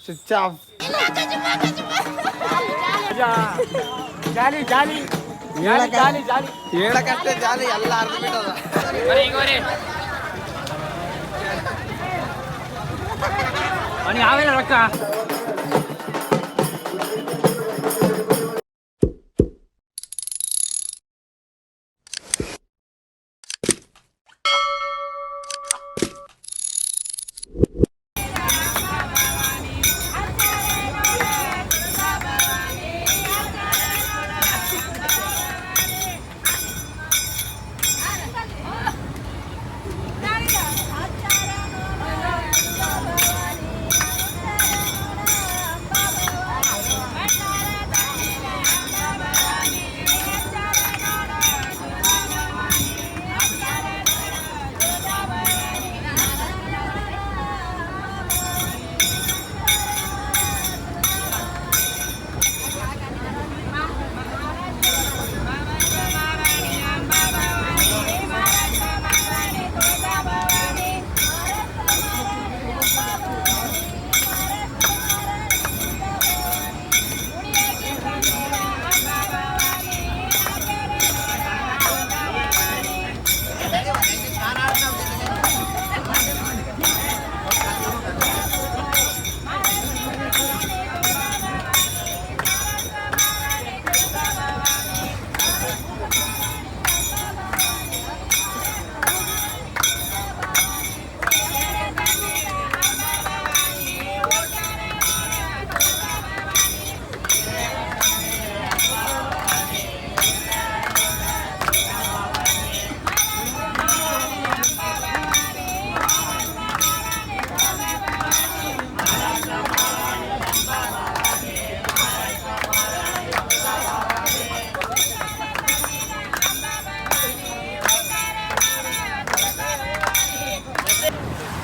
Switch off. ಜಾಲಿ ಜಾಲಿ ಜಾಲಿ ಜಾಲಿ ಹೇಳಕಷ್ಟೇ ಜಾಲಿ ಎಲ್ಲ ಅರ್ಧ ಬಿಟ್ಟದ. ಆಮೇಲೆ ರೊಕ್ಕ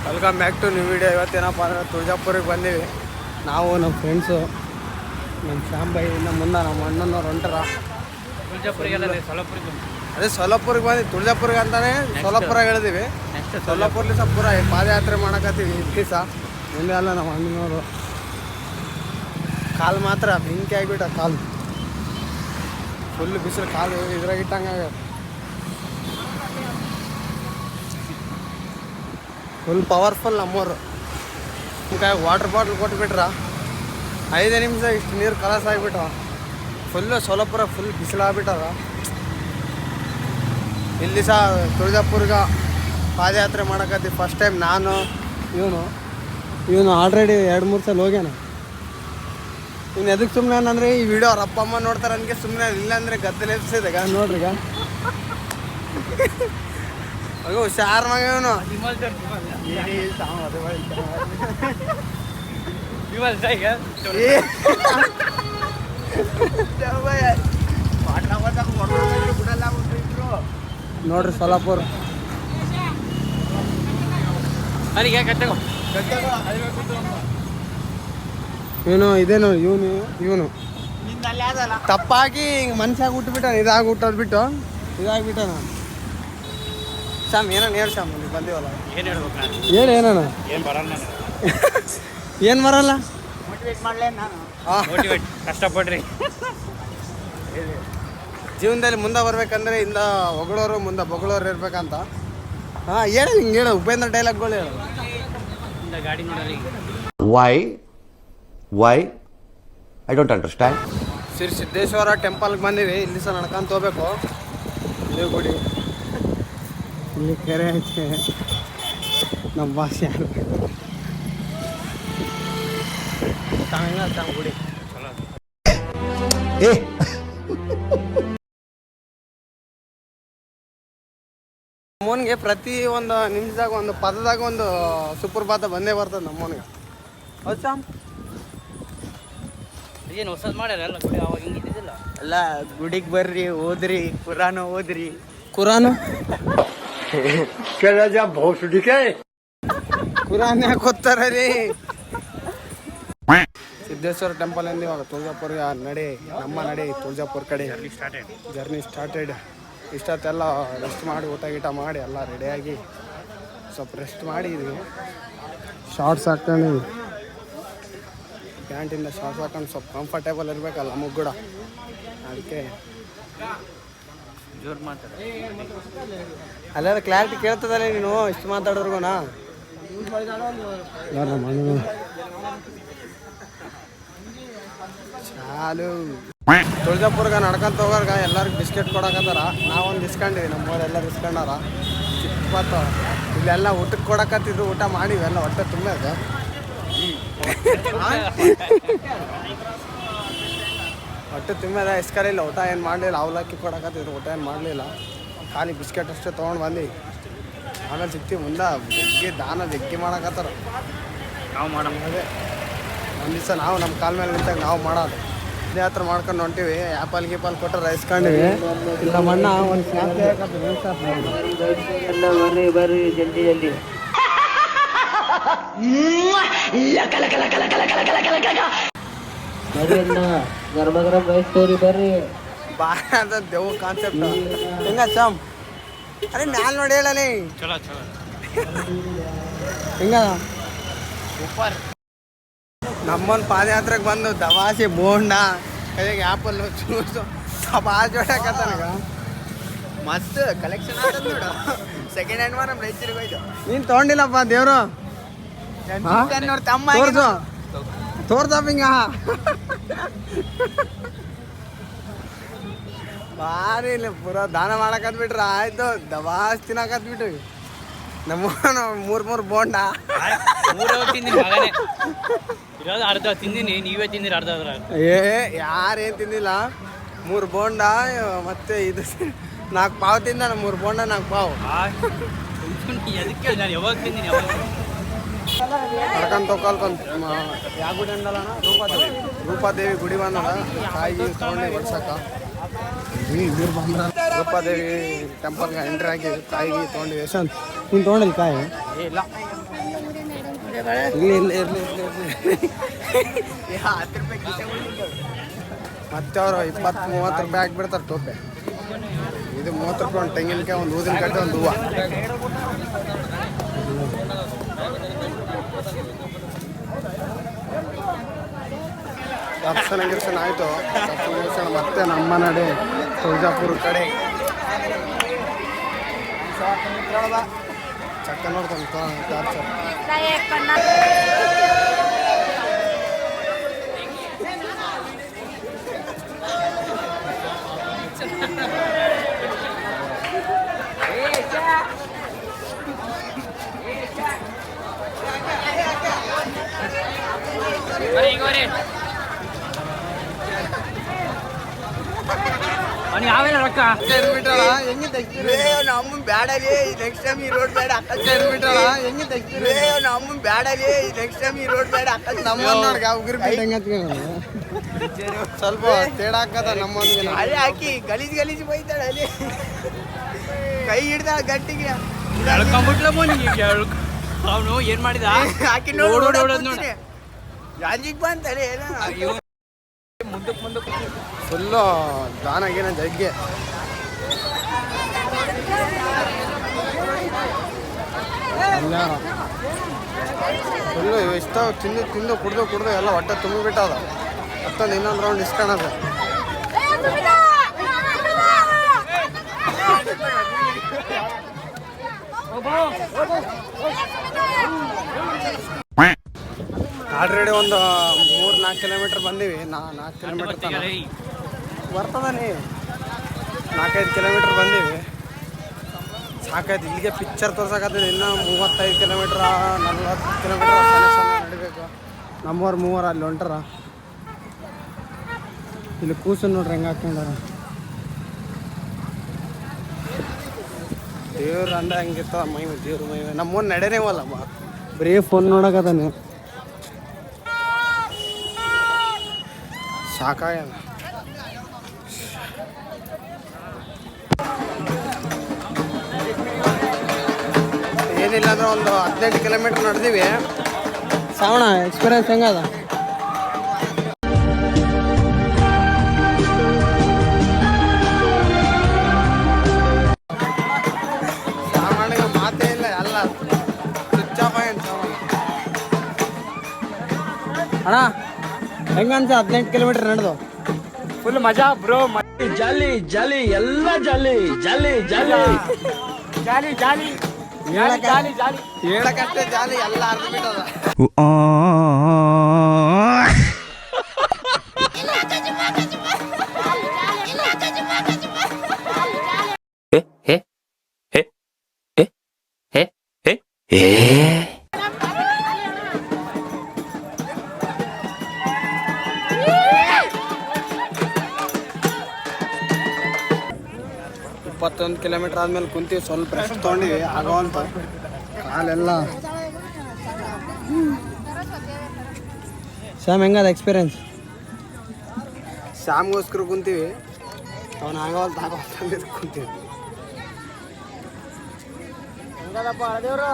welcome back to new video. ಇವತ್ತೇನಪ್ಪ ಅಂದರೆ ತುಳಜಾಪುರಿಗೆ ಬಂದೀವಿ ನಾವು, ನಮ್ಮ ಫ್ರೆಂಡ್ಸು, ನಮ್ಮ ಶ್ಯಾಮ್ ಇನ್ನು ಮುಂದೆ ನಮ್ಮ ಅಣ್ಣನವ್ರು ಹೊಂಟಾರ. ಅದೇ ಸೊಲ್ಲಾಪುರಿಗೆ ಬಂದು ತುಳಜಾಪುರಿಗೆ ಅಂತಾನೆ ಸೊಲ್ಲಾಪುರ ಹೇಳಿದೀವಿ. ಸೊಲ್ಲಾಪುರ್ಲಿ ಪೂರ ಪಾದಯಾತ್ರೆ ಮಾಡಕತ್ತೀವಿ ಈ ದಿವಸ. ಮುಂದೆ ಅಲ್ಲ ನಮ್ಮ ಅಣ್ಣನವರು ಕಾಲು ಮಾತ್ರ ಬೆಂಕಿ ಆಗಿಬಿಟ್ಟ. ಕಾಲು ಫುಲ್ ಬಿಸಿಲು, ಕಾಲು ಇದ್ರಾಗ ಇಟ್ಟಂಗೆ ಫುಲ್ ಪವರ್ಫುಲ್. ನಮ್ಮವರು ವಾಟರ್ ಬಾಟ್ಲ್ ಕೊಟ್ಬಿಟ್ರ 5 ನಿಮಿಷ ಇಷ್ಟು ನೀರು ಕಲಸ ಆಗಿಬಿಟ್ಟ. ಫುಲ್ಲು ಸೊಲ್ಲಾಪುರ ಫುಲ್ ಬಿಸಿಲಾಗ್ಬಿಟ್ಟದ. ಇಲ್ಲಿ ಸಹ ತುಳಜಾಪುರ್ಗೆ ಪಾದಯಾತ್ರೆ ಮಾಡಕತ್ತೀವಿ ಫಸ್ಟ್ ಟೈಮ್. ನಾನು ಇವನು ಆಲ್ರೆಡಿ 2-3 ಸಲ ಹೋಗ್ಯಾನ. ಇನ್ನು ಎದಕ್ಕೆ ಸುಮ್ಮನೆ ಅಂದರೆ ಈ ವಿಡಿಯೋ ಅವ್ರ ಅಪ್ಪ ಅಮ್ಮ ನೋಡ್ತಾರೆ ನನಗೆ ಸುಮ್ಮನೆ. ಇಲ್ಲಾಂದರೆ ಗದ್ದಲೆ ಎಬ್ಸಿದೆ ಈಗ ನೋಡ್ರಿ. ಈಗ ಅಯ್ಯೋ ಹುಷಾರ್ ಮಗ ಇವನು. ನೋಡ್ರಿ ಸೊಲ್ಲಾಪುರ ಇವನು ಇದೇನು ಇವನು ತಪ್ಪಾಗಿ ಹಿಂಗೆ ಮನುಷ್ಯಾಗ ಹುಟ್ಟುಬಿಟ್ಟಾನ. ಇದಾಗಿ ಹುಟ್ಟೋದು ಬಿಟ್ಟು ಇದಾಗ್ಬಿಟ್ಟಾನ. ಶ್ಯಾಮ್ ಏನೋ ಹೇಳಿ ಶ್ಯಾಮ್, ನೀವು ಬಂದೀವಲ್ಲ ಏನು ಹೇಳ್ಬೇಕು? ಹೇಳಿ ಏನಣ್ಣ. ಏನು ಬರಲ್ಲ ಮೋಟಿವೇಟ್ ಮಾಡಲೇ ನಾನು. ಕಷ್ಟಪಡ್ರಿ ಜೀವನದಲ್ಲಿ ಮುಂದೆ ಬರ್ಬೇಕಂದ್ರೆ ಇಂದ ಹೊಗಳೋರು ಮುಂದೆ ಬೊಗಳೋರು ಇರ್ಬೇಕಂತ. ಹಾಂ ಹೇಳಿ, ಹಿಂಗೆ ಹೇಳು ಉಪೇಂದ್ರ ಡೈಲಾಗ್ಗಳು ಹೇಳು. ಗಾಡಿ why I don't understand. Shri Siddeshwara ಟೆಂಪಲ್ಗೆ ಬಂದೀವಿ. ಇಲ್ಲಿ ಸಹ ನಡ್ಕೊಂತ ಹೋಗ್ಬೇಕು. ದೇವ್ ಗುಡಿ ಇಲ್ಲಿ ಕೆರೆ ಐತೆ. ನಮ್ಮ ಭಾಷೆ ಗುಡಿ ನಮ್ಮವನಿಗೆ ಪ್ರತಿ ಒಂದು ನಿಮಿಷದಾಗ ಒಂದು ಪದದಾಗ ಒಂದು ಸುಪ್ರಭಾತ ಬಂದೇ ಬರ್ತದೆ ನಮ್ಮವನಿಗೆ. ಹೌದು ಶ್ಯಾಮ್? ಏನು ಹೊಸದು ಮಾಡ್ಯಾರ ಎಲ್ಲ ಗುಡಿ ಅವಾಗ ಹಿಂಗಿದ್ದಿಲ್ಲ. ಅಲ್ಲ ಗುಡಿಗೆ ಬರ್ರಿ, ಓದ್ರಿ, ಕುರಾನು ಓದ್ರಿ. ಕುರಾನು ಕುರಾನ್ ಯಾಕೆ ಓದ್ತಾರ ರೀ? ಸಿದ್ದೇಶ್ವರ ಟೆಂಪಲ್ ಇಂದ ಇವಾಗ ತುಳಜಾಪುರ್ಗೆ ನಮ್ಮ ನಡೆ ತುಳಜಾಪುರ ಕಡೆ ಜರ್ನಿ ಸ್ಟಾರ್ಟೆಡ್. ಇಷ್ಟೊತ್ತೆಲ್ಲ ರೆಸ್ಟ್ ಮಾಡಿ ಊಟ ಗೀಟ ಮಾಡಿ ಎಲ್ಲ ರೆಡಿಯಾಗಿ ಸ್ವಲ್ಪ ರೆಸ್ಟ್ ಮಾಡಿದ್ವಿ. ಶಾರ್ಟ್ಸ್ ಹಾಕ್ಕೊಂಡಿದ್ವಿ. ಪ್ಯಾಂಟಿಂದ ಶಾರ್ಟ್ಸ್ ಹಾಕೊಂಡು ಸ್ವಲ್ಪ ಕಂಫರ್ಟೇಬಲ್ ಇರಬೇಕಲ್ಲ ನಮಗೆ ಕೂಡ, ಅದಕ್ಕೆ ಜೋರು ಮಾತಾಡ. ಅಲ್ಲೆಲ್ಲ ಕ್ಲಾರಿಟಿ ಕೇಳ್ತದಲ್ಲ ನೀನು ಇಷ್ಟು ಮಾತಾಡೋರ್ಗುನಾ. ಚಾಲು ತುಳಜಾಪುರ್ಗೆ ನಡ್ಕೊಂತ ಹೋಗೋರ್ಗ ಎಲ್ಲರಿಗೂ ಬಿಸ್ಕೆಟ್ ಕೊಡಕತ್ತಾರ. ನಾವೊಂದು ಇಸ್ಕೊಂಡಿವಿ, ನಮ್ಮವರೆಲ್ಲ ಇಸ್ಕೊಂಡಾರ. ಚಿಕ್ಕ ಇಲ್ಲೆಲ್ಲ ಊಟಕ್ಕೆ ಕೊಡಕತ್ತಿದ್ರು, ಊಟ ಮಾಡಿವಿ ಎಲ್ಲ ಹೊಟ್ಟೆ ತುಂಬ ಹೊಟ್ಟೆ ತುಂಬದ ಇಸ್ಕಲಿಲ್ಲ, ಊಟ ಏನು ಮಾಡಲಿಲ್ಲ. ಅವಲಕ್ಕಿ ಕೊಡಕತ್ತಿದ್ರು, ಊಟ ಏನು ಮಾಡಲಿಲ್ಲ. ಖಾಲಿ ಬಿಸ್ಕೆಟ್ ಅಷ್ಟೇ ತೊಗೊಂಡು ಬಂದು ಆಮೇಲೆ ಸಿಗ್ತೀವಿ ಮುಂದೆ. ಜಗ್ಗಿ ಮಾಡಕತ್ತಾರ. ನಾವು ಮಾಡೋಣ. ಅದೇ ಒಂದು ದಿವಸ ನಾವು ನಮ್ಮ ಕಾಲ ಮೇಲೆ ನಿಂತಾಗ ನಾವು ಮಾಡೋದು. ಇದೇ ಹತ್ರ ಮಾಡ್ಕೊಂಡು ಹೊಂಟಿವಿ. ಆ್ಯಪಲ್ ಗೀಪಲ್ ಕೊಟ್ಟರೆ ಇಸ್ಕೊಂಡಿವಿ. ಇಲ್ಲ ಮಣ್ಣ ಒಂದು ಸ್ನ್ಯಾಪ್ ಬರ್ರಿ ಜಲ್ದಿ ಜಲ್ದಿ. ಬರ್ರಿ ಅಣ್ಣ, ಗರ್ಭ ಗರ್ಭ ಬಯಸ್ತವ್ರಿ ಬರ್ರಿ. ಬಾರ ಅಂತ ದೇವ್ ಕಾನ್ಸೆಪ್ಟ್ ಹೆಂಗ ಚಾಮ್. ಅರೆ ಮ್ಯಾಲ ನೋಡಿ ಹೇಳಲಿ ಚಲೋ ಚಲೋ ಹೆಂಗ ಸೂಪರ್. ನಮ್ಮೊಂದು ಪಾದಯಾತ್ರೆಗೆ ಬಂದು ದವಾಸಿ ಬೋಂಡ ಕೈಯಾಗ ಆ್ಯಪಲ್ಲು ಜ್ಯೂಸು ಬಾಜ್ ಹೊಡಕತ್ತಾನಗ. ಮಸ್ತ್ ಕಲೆಕ್ಷನ್ ಆಗ್ತದೆ ನೋಡು. ಸೆಕೆಂಡ್ ಹ್ಯಾಂಡ್ ನಮ್ಮ ರೈತರಿಗೆ ಹೋಯ್ತು. ನೀನು ತೊಗೊಂಡಿಲ್ಲಪ್ಪ ದೇವರು ನೋಡಿ ತಮ್ಮ ತೋರ್ಸು ತೋರ್ಸಪ್ಪ ಹಿಂಗ. ಭಾರಿ ಇಲ್ಲ ಪೂರ ದಾನ ಮಾಡಕತ್ಬಿಟ್ರ ಆಯ್ತು. ದವಾಸ್ ತಿನ್ನಕತ್ಬಿಟ್ಟು ನಮ್ಮ ಮೂರು ಬೋಂಡ ಇರೋದು ಅರ್ಧ ತಿಂದಿನಿ, ನೀವೇ ತಿಂದಿರಿ ಅರ್ಧ ಅದ್ರಾಗ. ಯಾರೇನು ತಿಂದಿಲ್ಲ. 3 ಬೋಂಡ ಮತ್ತೆ ಇದು 4 ಪಾವ್ ತಿಂದ. 3 ಬೋಂಡ 4 ಪಾವ್ ಅದಕ್ಕೆ ನಾನು ಯಾವಾಗ ತಿಂದಿನಿ ಯಾವಾಗ ಕರ್ಕೊಂಡ್ ತೊಗೊಳ್ಕೊಂತ ಯಾವ ಗುಡಿ ಅಂದಲ್ಲ ರೂಪಾದೇವಿ ಗುಡಿ ಬಂದದ. ಕಾಯಿ ತೊಗೊಂಡು ಬರ್ಸಕ್ಕ ರೂಪಾದೇವಿ ಟೆಂಪಲ್ಗೆ ಎಂಟ್ರಿ ಆಗಿ ಕಾಯಿಗೆ ತೊಗೊಂಡು ಯಶವಂತ್ ನೀನು ತೊಗೊಂಡಿಲ್ಲ ಕಾಯಿ? ಇಲ್ಲ ಇಲ್ಲಿ ಇಲ್ಲ ಇರಲಿ ಮತ್ತೆ ಅವರು 20-30 ರೂಪಾಯಿ ಹಾಕ್ಬಿಡ್ತಾರೆ ಟೋಪೆ. ಇದು 30 ರೂಪಾಯಿ ಒಂದು ತೆಂಗಿನಕಾಯಿ, ಒಂದು ಊದಿನ ಕಟ್ಟೆ, ಒಂದು ಹೂವು. ದರ್ಶನ ಗಿರ್ಶನ ಆಯಿತು. ದರ್ಶನ ಗಿರ್ಶನ ಮತ್ತೆ ನಮ್ಮ ನಡೆ ತುಳಜಾಪುರ ಕಡೆ ಚಕ್ಕ ನೋಡ್ತಾನೆ ಟಾರ್ಚರ್. ಯಾವೆಲ್ಲ ರೊಕ್ಕ ಬಿಟ್ಟಳ ಹೆಂಗೆ ತೆಗ್ತೀರಿ? ನಮ್ಮ ಬ್ಯಾಡಲಿ ನೆಕ್ಸ್ಟ್ ಟೈಮ್ ಈ ರೋಡ್ ಬೇಡ ಅಕ್ಕ ಬಿಟ್ಟಳ ಹೆಂಗೆ ತೆಗ್ತೀರಿ? ನಮ್ಮ ಬ್ಯಾಡಲಿ ನೆಕ್ಸ್ಟ್ ಟೈಮ್ ಈ ರೋಡ್ ಬೇಡ ಅಕ್ಕ. ನಮ್ಮ ನೋಡ್ಗ ಉಗುರು ಸ್ವಲ್ಪ ತೇಡ ಹಾಕದ ನಮ್ಮೊಂದಿಗೆ ಅಲ್ಲಿ ಹಾಕಿ ಗಲೀಜ್ ಬೈತಾಳೆ. ಅಲ್ಲಿ ಕೈ ಹಿಡ್ದಾಳ ಗಟ್ಟಿಗೆ ಎಳ್ಕೊಂಬಿಟ್ಲ ಅವನು ಏನ್ ಮಾಡಿದ ಹಾಕಿ ನೋಡಿ ರಾಜಿಗೆ ಬಂತಾಳೆ. ಮುಂದಕ್ಕೆ ಫುಲ್ಲು ದಾನಾಗೇನ ಜಗ್ಗೆ. ಫುಲ್ಲು ಇಷ್ಟ ತಿಂದು ಕುಡ್ದು ಎಲ್ಲ ಹೊಟ್ಟೆ ತುಂಬಿಬಿಟ್ಟದ. ಮತ್ತೊಂದು ಇನ್ನೊಂದು ರೌಂಡ್ ಇಸ್ಕೊಳದ. ಆಲ್ರೆಡಿ ಒಂದು 3-4 ಕಿಲೋಮೀಟ್ರ್ ಬಂದೀವಿ. 4 ಕಿಲೋಮೀಟ್ರ್ ಬರ್ತದಾನೆ. 4-5 ಕಿಲೋಮೀಟ್ರ್ ಬಂದೀವಿ. ಸಾಕಾಯ್ತು. ಇಲ್ಲಿಗೆ ಪಿಕ್ಚರ್ ತೋರ್ಸಕತ್ತಿದೆ. ಇನ್ನೂ 35 ಕಿಲೋಮೀಟ್ರ 40 ಕಿಲೋಮೀಟ್ರ್ ನಡಿಬೇಕು. ನಮ್ಮವ್ರು 3 ಅಲ್ಲಿ ಹೊಂಟಾರ. ಇಲ್ಲಿ ಕೂಸು ನೋಡ್ರಿ ಹೆಂಗೆ ಹಾಕ್ಕೊಂಡಾರ. ದೇವ್ರ ಅಂದ ಹಂಗಿರ್ತಾವ ಮೈವೆ ದೇವ್ರ ಮೈವೆ. ನಮ್ಮವ್ನು ನಡೆನೇವಲ್ಲ ಬರೀ ಫೋನ್ ನೋಡಕತ್ತಾನೆ. ಸಾಕಾಗ್ಯದ. ಏನಿಲ್ಲ ಅಂದ್ರೆ ಒಂದು 18 ಕಿಲೋಮೀಟ್ರ್ ನಡೆದೀವಿ. ಶ್ರಾವಣ ಎಕ್ಸ್ಪೀರಿಯನ್ಸ್ ಹೆಂಗದ? ಶ್ರಾವಣಿಗೆ ಮಾತೇ ಇಲ್ಲ, ಎಲ್ಲ ಸ್ವಿಚ್ ಆಫ್ ಆಗಿ. ಅಣ್ಣ ಹೆಂಗನ್ಸ 18 ಕಿಲೋಮೀಟರ್ ನಡೆದು? ಫುಲ್ ಮಜಾ ಬ್ರೋ. ಜಾಲಿ ಜಾಲಿ ಎಲ್ಲ ಜಾಲಿ ಜಾಲಿ ಜಾಲಿ ಜಾಲಿ ಜಾಲಿ ಜಾಲಿ ಜಾಲಿ. ಹೇಳಕಷ್ಟೇ ಜಾಲಿ, ಎಲ್ಲ ಅರ್ಧ ಬಿಟ್ಟದ. ಇಪ್ಪತ್ತೊಂದು ಕಿಲೋಮೀಟರ್ ಆದ್ಮೇಲೆ ಕುಂತೀವಿ, ಸ್ವಲ್ಪ ರೆಸ್ಟ್ ತೊಗೊಂಡಿವಿ. ಆಗೋವಂತ ಕಾಲೆಲ್ಲ. ಶ್ಯಾಮ್ ಹೆಂಗದ ಎಕ್ಸ್ಪೀರಿಯನ್ಸ್? ಶ್ಯಾಮ್ಗೋಸ್ಕರ ಕುಂತೀವಿ, ಅವನು ಆಗೋವಂತ ಕುಂತೀವಿ. ಹೆಂಗದಪ್ಪ ಹಳದೇವ್ರು?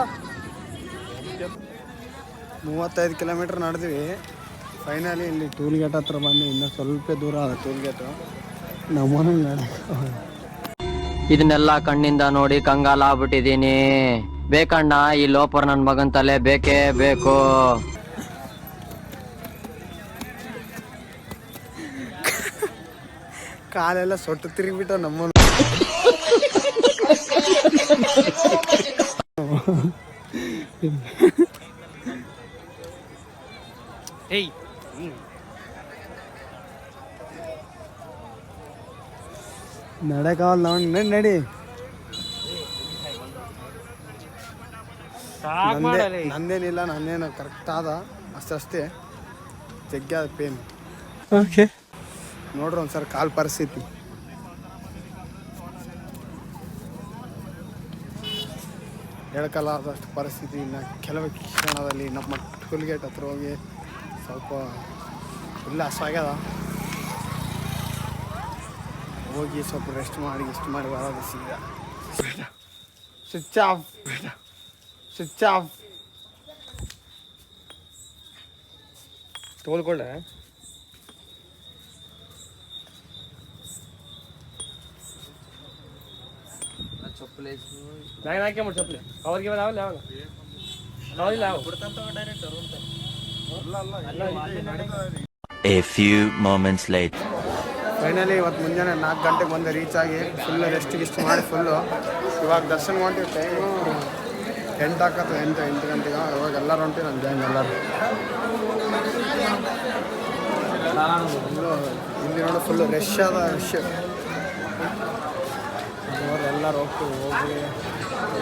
35 ಕಿಲೋಮೀಟರ್ ನಡೆದ್ವಿ. ಫೈನಲಿ ಇಲ್ಲಿ ಟೂಲ್ ಗೇಟ್ ಹತ್ರ ಬಂದು, ಇನ್ನೂ ಸ್ವಲ್ಪ ದೂರ ಅದ ಟೂಲ್ ಗೇಟು. ನಮ್ಮನೆ ನಡೆ ಇದನ್ನೆಲ್ಲ ಕಣ್ಣಿಂದ ನೋಡಿ ಕಂಗಾಲಾಗ್ಬಿಟ್ಟಿದೀನಿ. ಬೇಕಣ್ಣ, ಈ ಲೋಪರ್ ನನ್ ಮಗನ್ ತಲೆ ಬೇಕೇ ಬೇಕು. ಕಾಲೆಲ್ಲ ಸೊಟ್ಟು ತಿರುಗಿಬಿಟ್ಟು ನಮ್ಮ ಹೇಯ್ ನಡೆಕಾವಲ್ಲ ನಾವು ನಡಿ. ನಂದೇನಿಲ್ಲ, ನಂದೇನು ಕರೆಕ್ಟ್ ಆದ ಅಷ್ಟೇ. ಜಗ್ಗಾದ ಪೇನ್. ಓಕೆ ನೋಡ್ರಿ ಒಂದ್ಸರಿ ಕಾಲು ಪರಿಸ್ಥಿತಿ. ಹೇಳ್ಕಲಾದಷ್ಟು ಪರಿಸ್ಥಿತಿ. ಇನ್ನು ಕೆಲವು ಕ್ಷಣದಲ್ಲಿ ನಮ್ಮ ಟೂಲ್ ಗೇಟ್ ಹತ್ರ ಹೋಗಿ ಸ್ವಲ್ಪ ಇಲ್ಲ ಹಸ್ವಾಗ್ಯದ, ಹೋಗಿ ಸ್ವಲ್ಪ ರೆಸ್ಟ್ ಮಾಡಿ ಬರೋದು ಸೀದಾ. Switch off switch off. ತೋಲ್ಕೊಂಡೆ ಬ್ಯಾಗ್ ಹಾಕ್ಯಂಬಿಟ್ಟು ಚಪ್ಪಲಿ ಅವ್ರಿಗೆ ಯಾವಾಗ A few moments later. Finally ಇವತ್ತು ಮುಂಜಾನೆ 4 ಗಂಟೆಗೆ ಬಂದೆ, ರೀಚ್ ಆಗಿ ಫುಲ್ಲು ರೆಸ್ಟ್ ಮಾಡಿ ಫುಲ್ಲು. ಇವಾಗ ದರ್ಶನ ಹೊಂಟಿವಿ. ಟೈಮು 8 ಆಗತ್ತೆ, 8 ಗಂಟೆಗೆ. ಇವಾಗ ಎಲ್ಲರೂ ಹೊಂಟಿವಿ, ನನ್ನ ಗ್ಯಾಂಗ್ ಎಲ್ಲರೂ. ಇಲ್ಲಿ ನೋಡಿ ಫುಲ್ಲು ರಶ್ ಅದ, ರಶ್. ಎಲ್ಲರೂ ಹೋಗಿ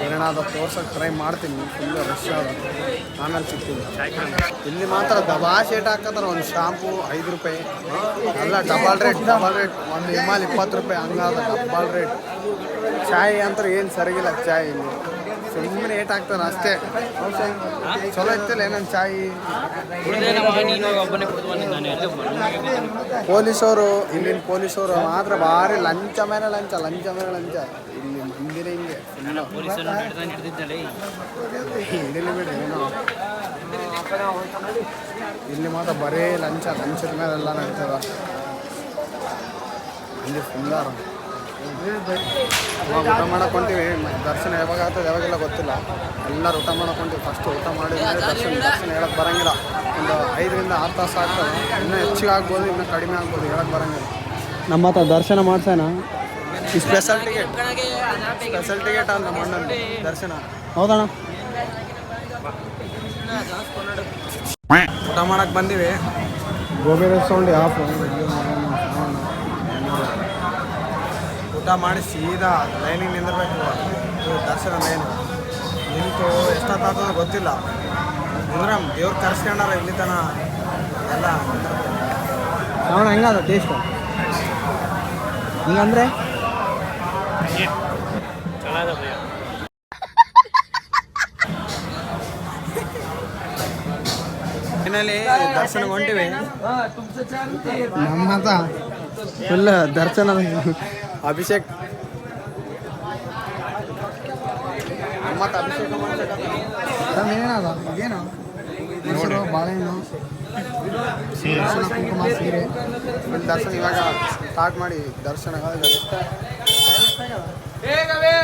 ಏನಾದ್ರು ತೋರ್ಸೋಕೆ ಟ್ರೈ ಮಾಡ್ತೀನಿ. ಫುಲ್ಲು ರಶ್ ಅದ, ಆಮೇಲೆ ಸಿಗ್ತೀನಿ. ಇಲ್ಲಿ ಮಾತ್ರ ದಬಾಶ್ ಏಟ್ ಹಾಕತ್ತಾರ. ಒಂದು ಶಾಂಪು 5 ರೂಪಾಯಿ, ಎಲ್ಲ ಡಬಲ್ ರೇಟ್. ಒಂದು ಹಿಮಾಲ್ 20 ರೂಪಾಯಿ, ಹಂಗಾದ ಡಬಲ್ ರೇಟ್. ಚಾಯ್ ಅಂತ ಏನು ಸರಿಗಿಲ್ಲ ಚಾಯ್ ಇಲ್ಲಿ. ಸುಮ್ಮನೆ ಏಟ್ ಹಾಕ್ತಾನೆ ಅಷ್ಟೇ. ಚಲೋ ಇತ್ತಿಲ್ಲ ಏನಂತ ಚಾಯ್. ಪೊಲೀಸವರು, ಇಲ್ಲಿನ ಪೊಲೀಸವರು ಮಾತ್ರ ಭಾರಿ ಲಂಚ ಮೇಲೆ ಲಂಚ. ಇಲ್ಲಿ ಮಂದಿರ ಹಿಂಗೆ ಹಿಡಿಲಿ ಬಿಡಿ ಏನೋ. ಇಲ್ಲಿ ಮಾತ್ರ ಬರೀ ಲಂಚದ ಮೇಲೆಲ್ಲ ನಡೀತದ. ಇಲ್ಲಿ ಫುಲ್ಲಾರ ಇವಾಗ ಊಟ ಮಾಡಕ್ಕೆ ಹೊಂತೀವಿ. ದರ್ಶನ ಯಾವಾಗ ಆಗ್ತದೆ ಯಾವಾಗೆಲ್ಲ ಗೊತ್ತಿಲ್ಲ. ಎಲ್ಲರೂ ಊಟ ಮಾಡಕ್ಕೆ ಹೊಂತೀವಿ. ಫಸ್ಟ್ ಊಟ ಮಾಡಿದ್ರೆ ದರ್ಶನ ಹೇಳಕ್ಕೆ ಬರೋಂಗಿಲ್ಲ. ಒಂದು 5 ರಿಂದ 6 ತಾಸು ಆಗ್ತದೆ. ಇನ್ನೂ ಹೆಚ್ಚಿಗೆ ಆಗ್ಬೋದು, ಇನ್ನೂ ಕಡಿಮೆ ಆಗ್ಬೋದು, ಹೇಳಕ್ಕೆ ಬರೋಂಗಿಲ್ಲ. ನಮ್ಮ ಹತ್ರ ದರ್ಶನ ಮಾಡ್ಸೋಣ. ಈ ಸ್ಪೆಷಲ್ ಟಿಕೆಟ್ ಅಂತ ನಮ್ಮ ಅಣ್ಣನ ದರ್ಶನ. ಹೌದಣ್ಣ, ಊಟ ಮಾಡಕ್ಕೆ ಬಂದೀವಿ. Gobi restaurant of. ಊಟ ಮಾಡಿ ಸೀದಾ ಲೈನಿಗೆ ನಿಂದಿರ್ಬೇಕು. ದರ್ಶನ ಲೈನ್ ನಿಂತು ಎಷ್ಟೊತ್ತಾಗ್ತದೆ ಗೊತ್ತಿಲ್ಲ. ಅಂದ್ರೆ ದೇವ್ರು ಕರ್ಸ್ಕೊಂಡಾರ ಇಲ್ಲಿ ತನ ಎಲ್ಲ. ಶ್ರಾವಣ ಹೆಂಗದ ಟೇಸ್ಟ್? ಹಿಂಗಂದ್ರೆ ಫೈನಲಿ ದರ್ಶನ ಹೊಂಟಿವಿ. ನಮ್ಮ ಫುಲ್ ದರ್ಶನ ಅಭಿಷೇಕ್ ಮತ್ತೆ ಅಭಿಷೇಕ ಏನದ ಇದೇನು ಹೆಸರು ಬಾಳೆಹಣ್ಣು ದರ್ಶನ ಕುಂಕುಮ ಸೀರೆ ಫುಲ್ ದರ್ಶನ. ಇವಾಗ ಸ್ಟಾರ್ಟ್ ಮಾಡಿ ದರ್ಶನ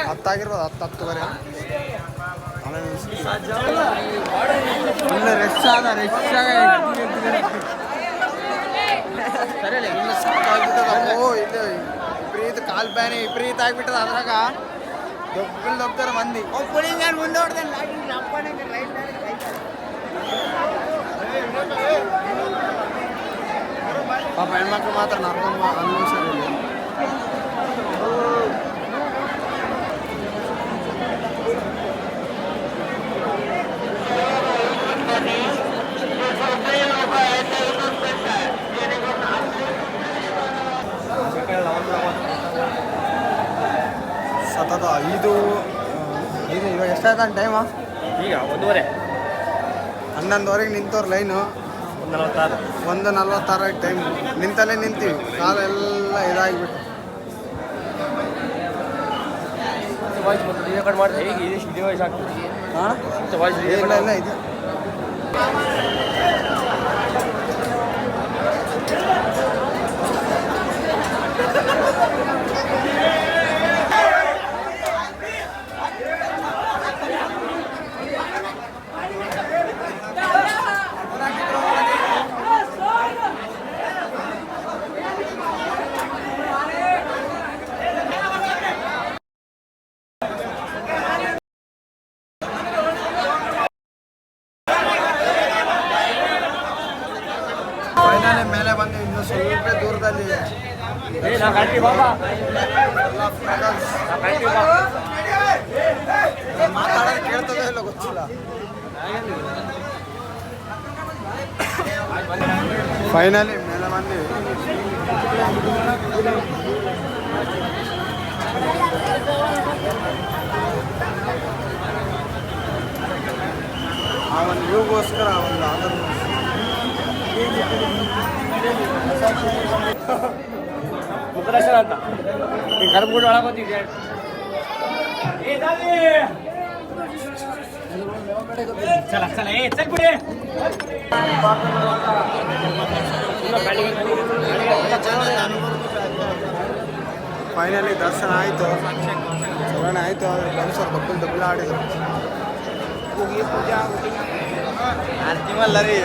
10 ಆಗಿರ್ಬೋದು, 10-10:30. ಫುಲ್ ರೆಸ್ಟ್ ಆದ. ಓ ಇಲ್ಲಿ ವಿಪರೀತ ಕಾಲ್ ಬ್ಯಾನಿ ವಿಪರೀತ ಆಗ್ಬಿಟ್ಟದ ಅದ್ರಾಗ ದೊಬ್ಬತಾರ ಮಂದಿ ಪಾಪ ಹೆಣ್ಮಕ್ಳು ಮಾತ್ರ ನರ್ಕೊಂಡ್ ಅನ್ಭವಿಸಿದ್ರು ಸತತ ಐದು ಇವಾಗ ಎಷ್ಟಾಯ್ತು ಟೈಮು ಈಗ 1:30 11:00 ನಿಂತವ್ರು ಲೈನು 1:46 ಟೈಮ್ ನಿಂತಲ್ಲೇ ನಿಂತೀವಿ ಕಾಲೆಲ್ಲ ಇದಾಗಿಬಿಟ್ಟು ಹಾಂ ಇಲ್ಲ ಇದೆ ಫೈನಲಿ ಮೇಲೆ ಬಂದು ಇನ್ನು ಸ್ವಲ್ಪ ದೂರದಲ್ಲಿ ಮಾತಾಡೋದು ಕೇಳ್ತದೋ ಇಲ್ಲ ಗೊತ್ತಿಲ್ಲ ಫೈನಲಿ ಮೇಲೆ ಬಂದು ಆ ಒಂದು ವ್ಯೂಗೋಸ್ಕರ ಒಂದು ಅದನ್ನು ಮುಖದರ್ಶನ ಅಂತ ನೀನು ಕರ್ಬಿಟ್ಟು ಒಳಗೋತಿದ್ದೆ ಚಲ ಚಲ ಚಲ್ ಬಿಡಿ ಫೈನಲಿ ದರ್ಶನ ಆಯಿತು ಚಲನೆ ಆಯಿತು ಆದರೆ ಗಣೇಶ್ವರ ಡಬ್ಬಲ್ ಆಡಿದರು ಆರ್ತಿಮಲ್ಲ ರೀ